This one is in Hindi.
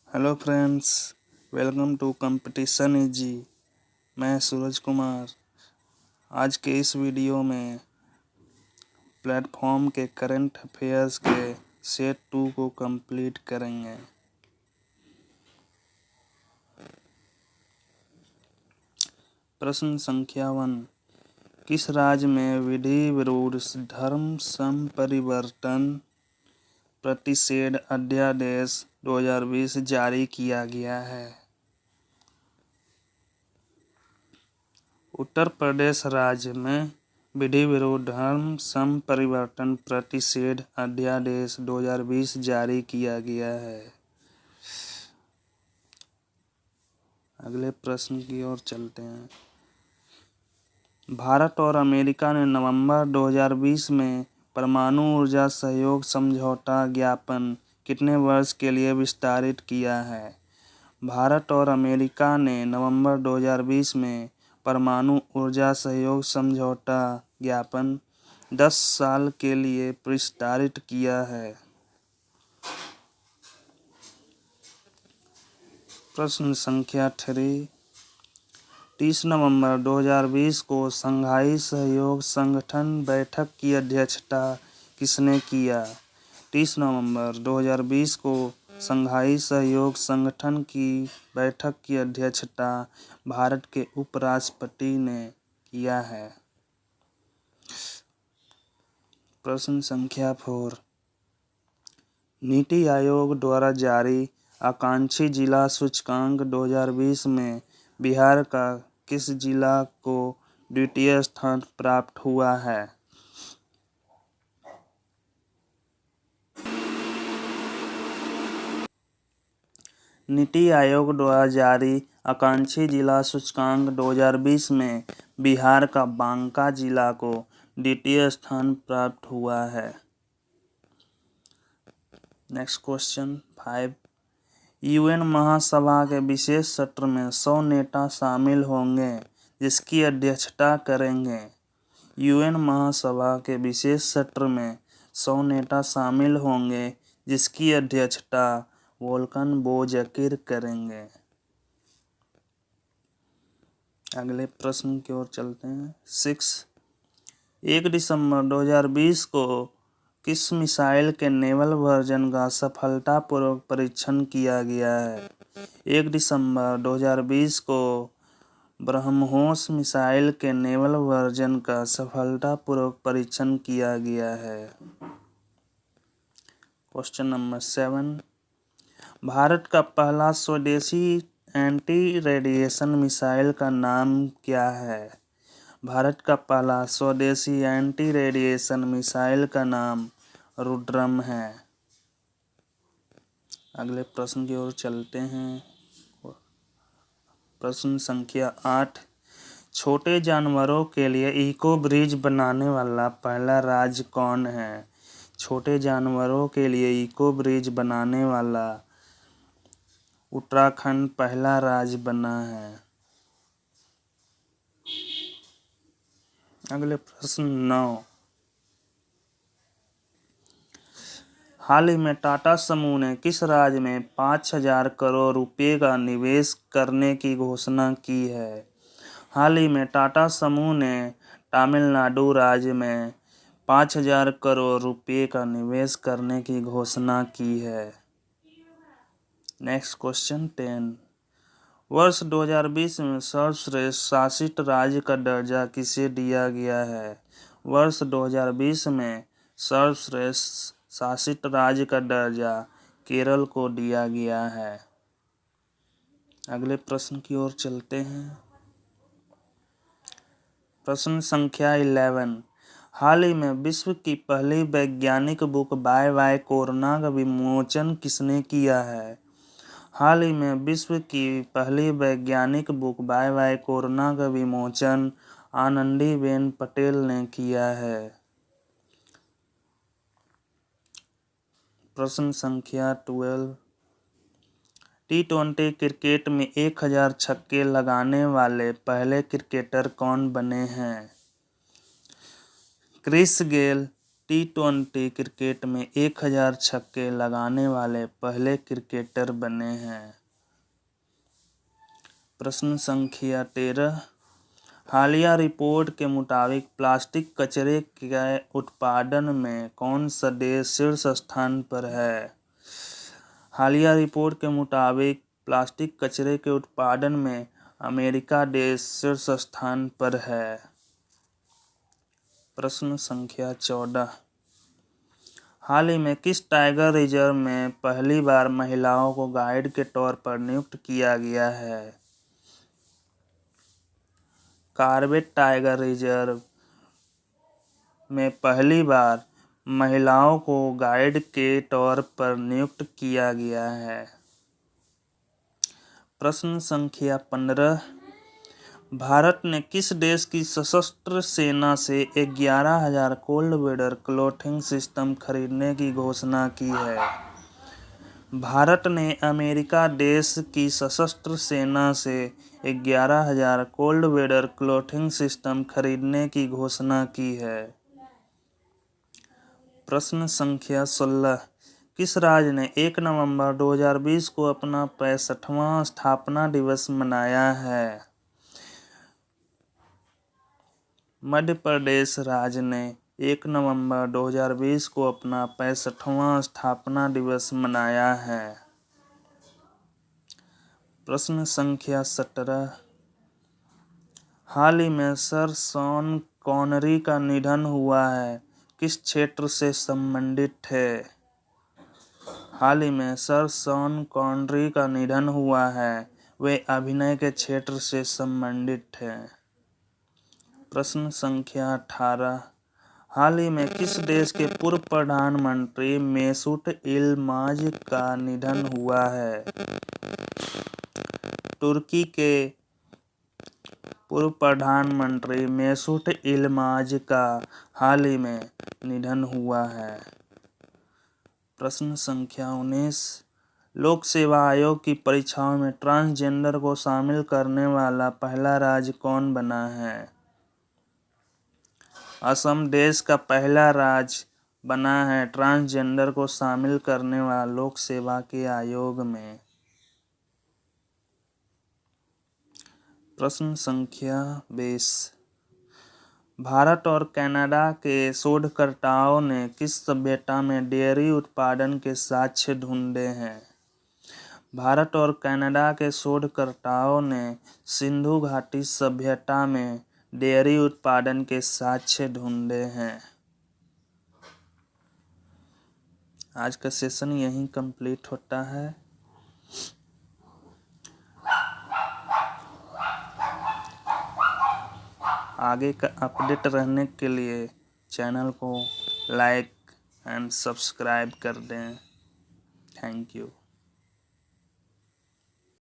Hello friends, welcome to competition easy. मैं सूरज कुमार। आज के इस वीडियो में प्लेटफॉर्म के करंट अफेयर्स के सेट 2 को कंप्लीट करेंगे। प्रश्न संख्या 1। किस राज्य में विधि विरुद्ध धर्म संपरिवर्तन प्रतिषेध अध्यादेश 2020 जारी किया गया है? उत्तर प्रदेश राज्य में विधि विरुद्ध धर्म संपरिवर्तन प्रतिषेध अध्यादेश 2020 जारी किया गया है। अगले प्रश्न की ओर चलते हैं। भारत और अमेरिका ने नवंबर 2020 में परमाणु ऊर्जा सहयोग समझौता ज्ञापन कितने वर्ष के लिए विस्तारित किया है? भारत और अमेरिका ने नवंबर 2020 में परमाणु ऊर्जा सहयोग समझौता ज्ञापन 10 साल के लिए विस्तारित किया है। प्रश्न संख्या 3। 30 नवंबर 2020 को शंघाई सहयोग संगठन बैठक की अध्यक्षता किसने किया? 30 नवंबर 2020 को शंघाई सहयोग संगठन की बैठक की अध्यक्षता भारत के उपराष्ट्रपति ने किया है। प्रश्न संख्या 4। नीति आयोग द्वारा जारी आकांक्षी जिला सूचकांक 2020 में बिहार का किस जिला को द्वितीय स्थान प्राप्त हुआ है? नीति आयोग द्वारा जारी आकांक्षी जिला सूचकांक 2020 में बिहार का बांका जिला को द्वितीय स्थान प्राप्त हुआ है। Next question 5। यूएन महासभा के विशेष सत्र में 100 नेता शामिल होंगे जिसकी अध्यक्षता करेंगे। यूएन महासभा के विशेष सत्र में 100 नेता शामिल होंगे जिसकी अध्यक्षता वोल्कन बोजकिर करेंगे। अगले प्रश्न की ओर चलते हैं। 6। 1 दिसंबर 2020 को किस मिसाइल के नेवल वर्जन का सफलतापूर्वक परीक्षण किया गया है? 1 दिसंबर 2020 को ब्रह्मोस मिसाइल के नेवल वर्जन का सफलतापूर्वक परीक्षण किया गया है। Question number 7। भारत का पहला स्वदेशी एंटी रेडिएशन मिसाइल का नाम क्या है? भारत का पहला स्वदेशी एंटी रेडिएशन मिसाइल का नाम रुद्रम है। अगले प्रश्न की ओर चलते हैं। प्रश्न संख्या 8। छोटे जानवरों के लिए इको ब्रिज बनाने वाला पहला राज्य कौन है? छोटे जानवरों के लिए इको ब्रिज बनाने वाला उत्तराखंड पहला राज्य बना है। अगले प्रश्न 9। हाल ही में टाटा समूह ने किस राज्य में 5,000 करोड़ रुपए का निवेश करने की घोषणा की है? हाल ही में टाटा समूह ने तमिलनाडु राज्य में 5,000 करोड़ रुपए का निवेश करने की घोषणा की है। Next question 10। वर्ष 2020 में सर्वश्रेष्ठ शासित राज्य का दर्जा किसे दिया गया है? वर्ष 2020 में सर्वश्रेष्ठ शासित राज्य का दर्जा केरल को दिया गया है। अगले प्रश्न की ओर चलते हैं। प्रश्न संख्या 11। हाल ही में विश्व की पहली वैज्ञानिक बुक बाय बाय कोरोना का विमोचन किसने किया है? हाल ही में विश्व की पहली वैज्ञानिक बुक बाय बाय कोरोना का विमोचन आनंदीबेन पटेल ने किया है। प्रश्न संख्या 12। T20 क्रिकेट में 1000 छक्के लगाने वाले पहले क्रिकेटर कौन बने हैं? क्रिस गेल, T20 क्रिकेट में 1000 छक्के लगाने वाले पहले क्रिकेटर बने हैं। प्रश्न संख्या 13। हालिया रिपोर्ट के मुताबिक प्लास्टिक कचरे के उत्पादन में कौन सा देश शीर्ष स्थान पर है? हालिया रिपोर्ट के मुताबिक प्लास्टिक कचरे के उत्पादन में अमेरिका देश शीर्ष स्थान पर है। प्रश्न संख्या 14। हाल ही में किस टाइगर रिजर्व में पहली बार महिलाओं को गाइड के तौर पर नियुक्त किया गया है? कॉर्बेट टाइगर रिजर्व में पहली बार महिलाओं को गाइड के तौर पर नियुक्त किया गया है। प्रश्न संख्या 15। भारत ने किस देश की सशस्त्र सेना से 11,000 कोल्ड वेदर क्लॉथिंग सिस्टम खरीदने की घोषणा की है? भारत ने अमेरिका देश की सशस्त्र सेना से 11,000 कोल्ड वेदर क्लॉथिंग सिस्टम खरीदने की घोषणा की है। प्रश्न संख्या 16। किस राज्य ने 1 नवंबर 2020 को अपना 65वां स्थापना दिवस मनाया है? मध्य प्रदेश राज्य ने 1 नवंबर 2020 को अपना 65वां स्थापना दिवस मनाया है। प्रश्न संख्या 17। हाल ही में सर शॉन कॉनरी का निधन हुआ है, किस क्षेत्र से संबंधित है? हाल ही में सर शॉन कॉनरी का निधन हुआ है, वे अभिनय के क्षेत्र से संबंधित हैं। प्रश्न संख्या 18। हाल ही में किस देश के पूर्व प्रधानमंत्री मेसूत इल्माज का निधन हुआ है? तुर्की के पूर्व प्रधानमंत्री मेसूत इल्माज का हाल ही में निधन हुआ है। प्रश्न संख्या 19। लोक सेवा आयोग की परीक्षाओं में ट्रांसजेंडर को शामिल करने वाला पहला राज्य कौन बना है? असम देश का पहला राज्य बना है ट्रांसजेंडर को शामिल करने वाला लोक सेवा के आयोग में। प्रश्न संख्या 20। भारत और कनाडा के शोधकर्ताओं ने किस सभ्यता में डेयरी उत्पादन के साक्ष्य ढूंढे हैं? भारत और कनाडा के शोधकर्ताओं ने सिंधु घाटी सभ्यता में डेयरी उत्पादन के साक्ष्य ढूंढे हैं। आज का सेशन यहीं कंप्लीट होता है। आगे का अपडेट रहने के लिए चैनल को लाइक एंड सब्सक्राइब कर दें। Thank you.